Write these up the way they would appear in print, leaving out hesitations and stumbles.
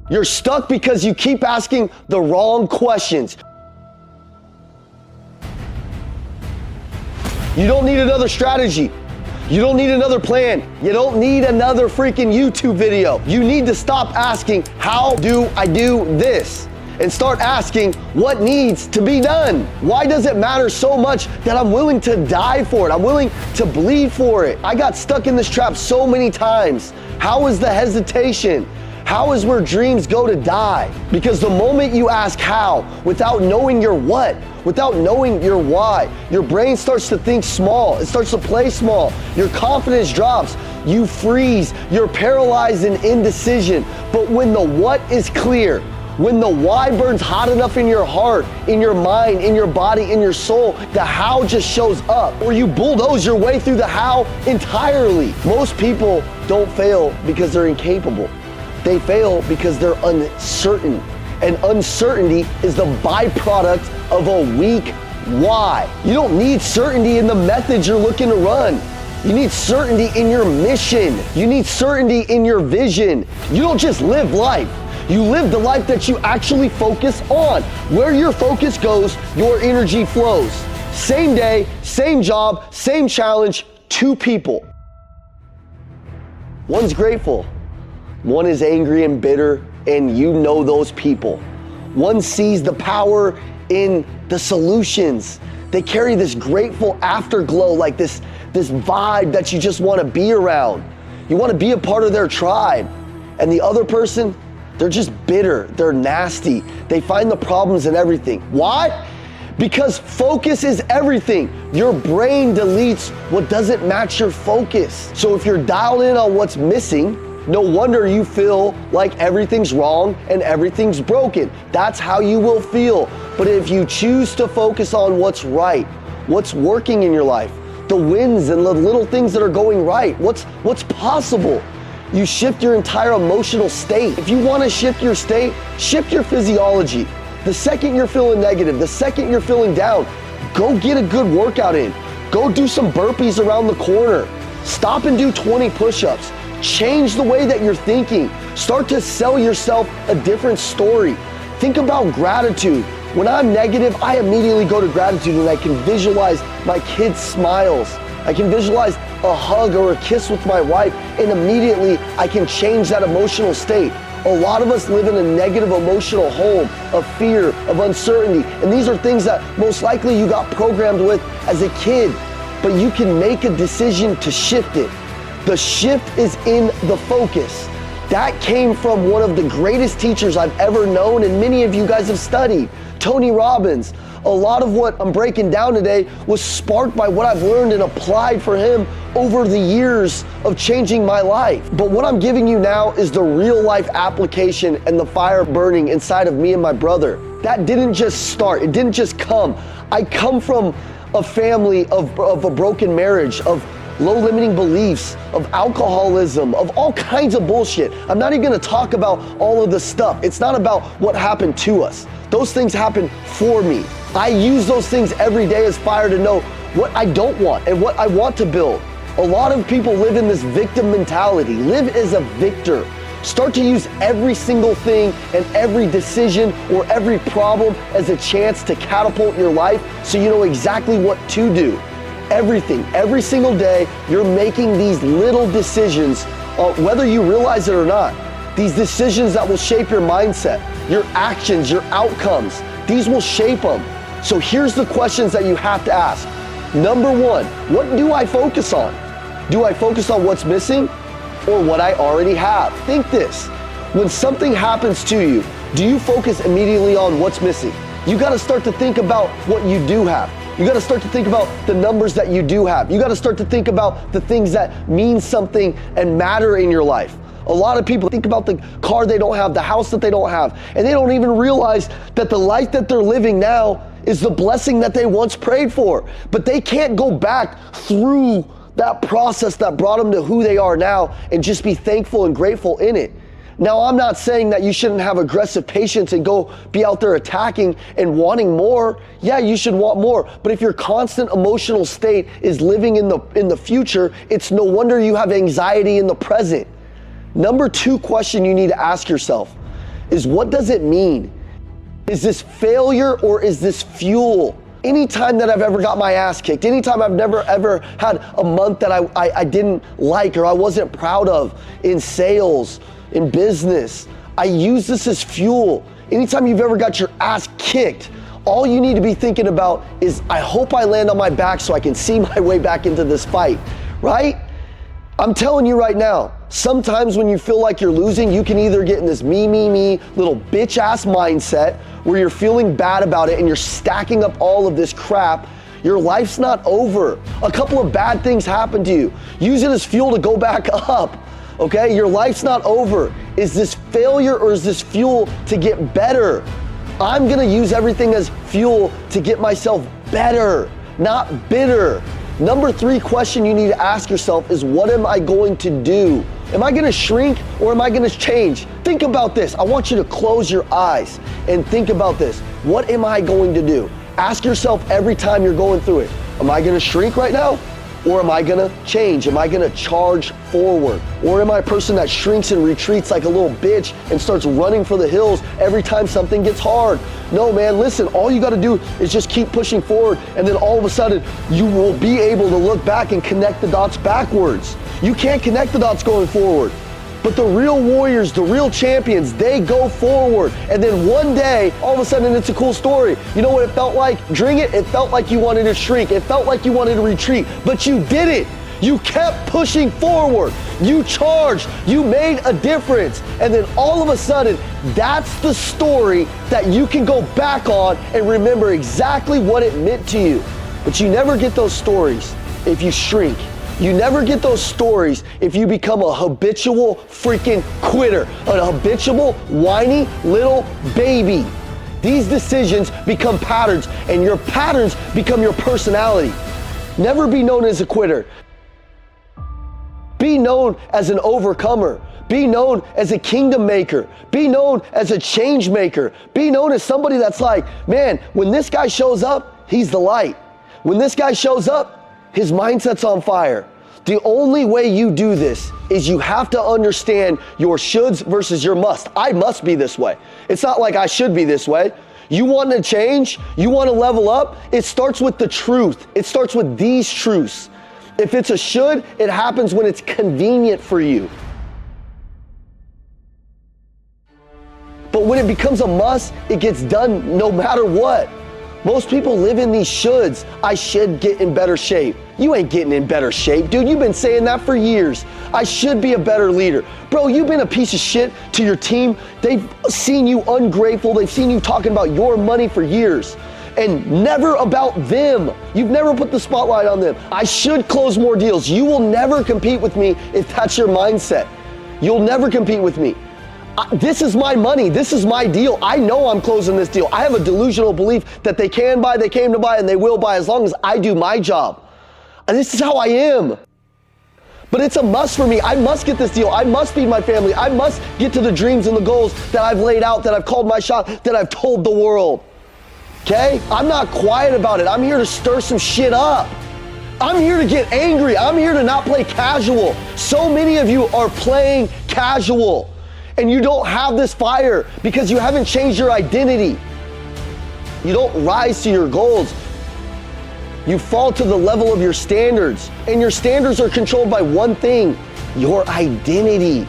You're stuck because you keep asking the wrong questions. You don't need another strategy. You don't need another plan. You don't need another freaking YouTube video. You need to stop asking, how do I do this? And start asking, what needs to be done? Why does it matter so much that I'm willing to die for it? I'm willing to bleed for it. I got stuck in this trap so many times. How is the hesitation? How is where dreams go to die? Because the moment you ask how, without knowing your what, without knowing your why, your brain starts to think small. It starts to play small. Your confidence drops. You freeze. You're paralyzed in indecision. But when the what is clear, when the why burns hot enough in your heart, in your mind, in your body, in your soul, the how just shows up. Or you bulldoze your way through the how entirely. Most people don't fail because they're incapable. They fail because they're uncertain. And uncertainty is the byproduct of a weak why. You don't need certainty in the method you're looking to run. You need certainty in your mission. You need certainty in your vision. You don't just live life. You live the life that you actually focus on. Where your focus goes, your energy flows. Same day, same job, same challenge, two people. One's grateful. One is angry and bitter, and you know those people. One sees the power in the solutions. They carry this grateful afterglow, like this vibe that you just want to be around. You want to be a part of their tribe. And the other person, they're just bitter, they're nasty. They find the problems in everything. Why? Because focus is everything. Your brain deletes what doesn't match your focus. So if you're dialed in on what's missing, no wonder you feel like everything's wrong and everything's broken. That's how you will feel. But if you choose to focus on what's right, what's working in your life, the wins and the little things that are going right, what's possible, you shift your entire emotional state. If you want to shift your state, shift your physiology. The second you're feeling negative, the second you're feeling down, go get a good workout in. Go do some burpees around the corner. Stop and do 20 push-ups. Change the way that you're thinking. Start to sell yourself a different story. Think about gratitude. When I'm negative, I immediately go to gratitude and I can visualize my kids' smiles. I can visualize a hug or a kiss with my wife, and immediately I can change that emotional state. A lot of us live in a negative emotional home of fear, of uncertainty, and these are things that most likely you got programmed with as a kid, but you can make a decision to shift it. The shift is in the focus. That came from one of the greatest teachers I've ever known, and many of you guys have studied, Tony Robbins. A lot of what I'm breaking down today was sparked by what I've learned and applied for him over the years of changing my life. But what I'm giving you now is the real life application and the fire burning inside of me and my brother. That didn't just start, it didn't just come. I come from a family of a broken marriage, of low limiting beliefs, of alcoholism, of all kinds of bullshit. I'm not even gonna talk about all of the stuff. It's not about what happened to us. Those things happen for me. I use those things every day as fire to know what I don't want and what I want to build. A lot of people live in this victim mentality. Live as a victor. Start to use every single thing and every decision or every problem as a chance to catapult your life so you know exactly what to do. Everything, every single day, you're making these little decisions, whether you realize it or not. These decisions that will shape your mindset, your actions, your outcomes. These will shape them. So here's the questions that you have to ask. Number one, what do I focus on? Do I focus on what's missing or what I already have? Think this. When something happens to you, do you focus immediately on what's missing? You got to start to think about what you do have. You got to start to think about the numbers that you do have. You got to start to think about the things that mean something and matter in your life. A lot of people think about the car they don't have, the house that they don't have, and they don't even realize that the life that they're living now is the blessing that they once prayed for. But they can't go back through that process that brought them to who they are now and just be thankful and grateful in it. Now, I'm not saying that you shouldn't have aggressive patience and go be out there attacking and wanting more. Yeah, you should want more. But if your constant emotional state is living in the future, it's no wonder you have anxiety in the present. Number two question you need to ask yourself is what does it mean? Is this failure or is this fuel? Anytime that I've ever got my ass kicked, anytime I've never ever had a month that I didn't like or I wasn't proud of in sales, in business, I use this as fuel. Anytime you've ever got your ass kicked, all you need to be thinking about is, I hope I land on my back so I can see my way back into this fight, right? I'm telling you right now, sometimes when you feel like you're losing, you can either get in this me, little bitch ass mindset where you're feeling bad about it and you're stacking up all of this crap. Your life's not over. A couple of bad things happen to you. Use it as fuel to go back up, okay? Your life's not over. Is this failure or is this fuel to get better? I'm gonna use everything as fuel to get myself better, not bitter. Number 3 question you need to ask yourself is, what am I going to do? Am I gonna shrink or am I gonna change? Think about this. I want you to close your eyes and think about this. What am I going to do? Ask yourself every time you're going through it. Am I gonna shrink right now? Or am I gonna change? Am I gonna charge forward? Or am I a person that shrinks and retreats like a little bitch and starts running for the hills every time something gets hard? No, man, listen, all you gotta do is just keep pushing forward, and then all of a sudden, you will be able to look back and connect the dots backwards. You can't connect the dots going forward. But the real warriors, the real champions, they go forward. And then one day, all of a sudden, it's a cool story. You know what it felt like? During it felt like you wanted to shrink. It felt like you wanted to retreat, but you did it. You kept pushing forward. You charged. You made a difference. And then all of a sudden, that's the story that you can go back on and remember exactly what it meant to you. But you never get those stories if you shrink. You never get those stories if you become a habitual freaking quitter, a habitual whiny little baby. These decisions become patterns, and your patterns become your personality. Never be known as a quitter. Be known as an overcomer. Be known as a kingdom maker. Be known as a change maker. Be known as somebody that's like, man, when this guy shows up, he's the light. When this guy shows up, his mindset's on fire. The only way you do this is you have to understand your shoulds versus your must. I must be this way. It's not like I should be this way. You want to change? You want to level up? It starts with the truth. It starts with these truths. If it's a should, it happens when it's convenient for you. But when it becomes a must, it gets done no matter what. Most people live in these shoulds. I should get in better shape. You ain't getting in better shape, dude. You've been saying that for years. I should be a better leader. Bro, you've been a piece of shit to your team. They've seen you ungrateful. They've seen you talking about your money for years and never about them. You've never put the spotlight on them. I should close more deals. You will never compete with me if that's your mindset. You'll never compete with me. This is my money. This is my deal. I know I'm closing this deal. I have a delusional belief that they can buy, they came to buy, and they will buy as long as I do my job. And this is how I am. But it's a must for me. I must get this deal. I must feed my family. I must get to the dreams and the goals that I've laid out, that I've called my shot, that I've told the world. Okay? I'm not quiet about it. I'm here to stir some shit up. I'm here to get angry. I'm here to not play casual. So many of you are playing casual. And you don't have this fire because you haven't changed your identity. You don't rise to your goals. You fall to the level of your standards. And your standards are controlled by one thing, your identity.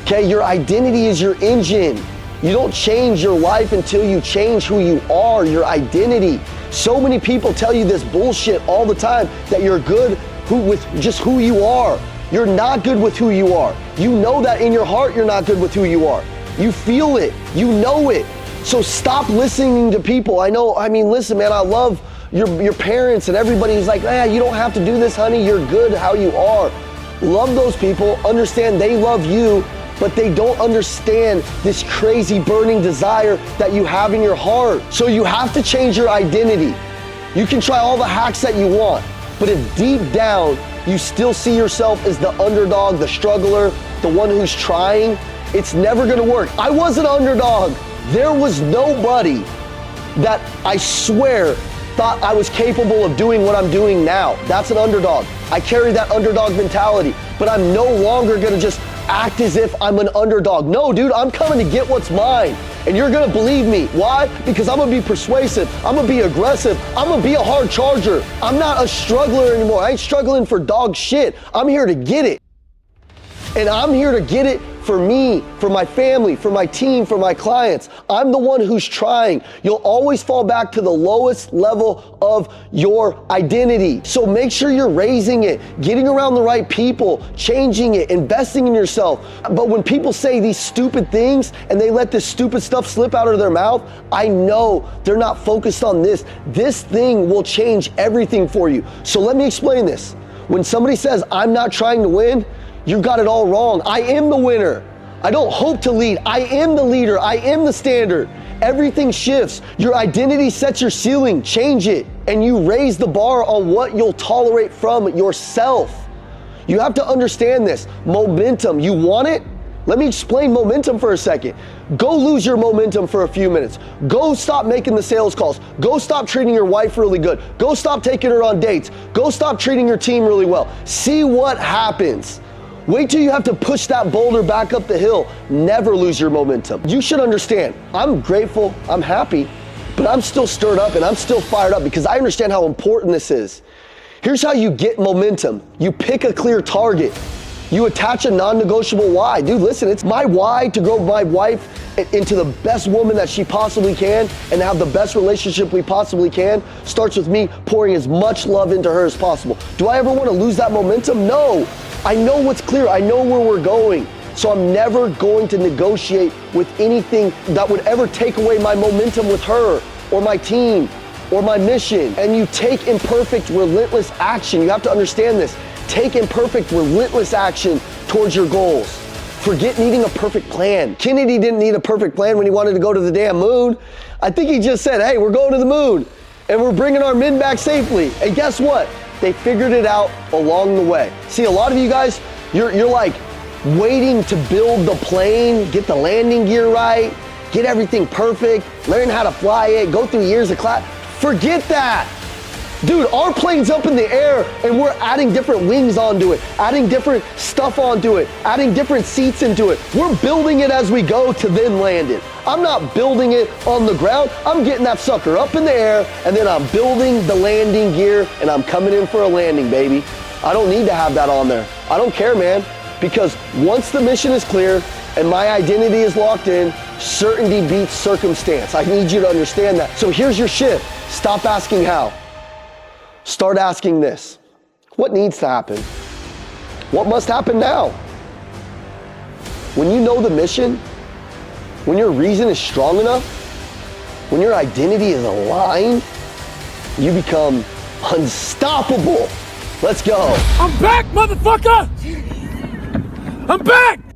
Okay, your identity is your engine. You don't change your life until you change who you are, your identity. So many people tell you this bullshit all the time that you're good with just who you are. You're not good with who you are. You know that in your heart you're not good with who you are. You feel it. You know it. So stop listening to people. Listen, man, I love your parents and everybody who's like, you don't have to do this, honey. You're good how you are. Love those people. Understand they love you, but they don't understand this crazy burning desire that you have in your heart. So you have to change your identity. You can try all the hacks that you want, but if deep down you still see yourself as the underdog, the struggler, the one who's trying, it's never gonna work. I was an underdog. There was nobody that I swear thought I was capable of doing what I'm doing now. That's an underdog. I carry that underdog mentality, but I'm no longer gonna just act as if I'm an underdog. No, dude, I'm coming to get what's mine. And you're gonna believe me. Why? Because I'm gonna be persuasive. I'm gonna be aggressive. I'm gonna be a hard charger. I'm not a struggler anymore. I ain't struggling for dog shit. I'm here to get it. And I'm here to get it for me, for my family, for my team, for my clients. I'm the one who's trying. You'll always fall back to the lowest level of your identity. So make sure you're raising it, getting around the right people, changing it, investing in yourself. But when people say these stupid things and they let this stupid stuff slip out of their mouth, I know they're not focused on this. This thing will change everything for you. So let me explain this. When somebody says, I'm not trying to win, you got it all wrong. I am the winner. I don't hope to lead. I am the leader. I am the standard. Everything shifts. Your identity sets your ceiling. Change it. And you raise the bar on what you'll tolerate from yourself. You have to understand this. Momentum. You want it? Let me explain momentum for a second. Go lose your momentum for a few minutes. Go stop making the sales calls. Go stop treating your wife really good. Go stop taking her on dates. Go stop treating your team really well. See what happens. Wait till you have to push that boulder back up the hill. Never lose your momentum. You should understand, I'm grateful, I'm happy, but I'm still stirred up and I'm still fired up because I understand how important this is. Here's how you get momentum. You pick a clear target. You attach a non-negotiable why. Dude, listen, it's my why to grow my wife into the best woman that she possibly can and have the best relationship we possibly can. Starts with me pouring as much love into her as possible. Do I ever want to lose that momentum? No. I know what's clear. I know where we're going. So I'm never going to negotiate with anything that would ever take away my momentum with her or my team or my mission. And you take imperfect, relentless action. You have to understand this. Take imperfect, relentless action towards your goals. Forget needing a perfect plan. Kennedy didn't need a perfect plan when he wanted to go to the damn moon. I think he just said, hey, we're going to the moon and we're bringing our men back safely. And guess what? They figured it out along the way. See, a lot of you guys, you're like waiting to build the plane, get the landing gear right, get everything perfect, learn how to fly it, go through years of class. Forget that. Dude, our plane's up in the air and we're adding different wings onto it, adding different stuff onto it, adding different seats into it. We're building it as we go to then land it. I'm not building it on the ground. I'm getting that sucker up in the air and then I'm building the landing gear and I'm coming in for a landing, baby. I don't need to have that on there. I don't care, man, because once the mission is clear and my identity is locked in, certainty beats circumstance. I need you to understand that. So here's your shift. Stop asking how. Start asking this. What needs to happen? What must happen now? When you know the mission, when your reason is strong enough, when your identity is aligned, you become unstoppable. Let's go. I'm back, motherfucker! I'm back!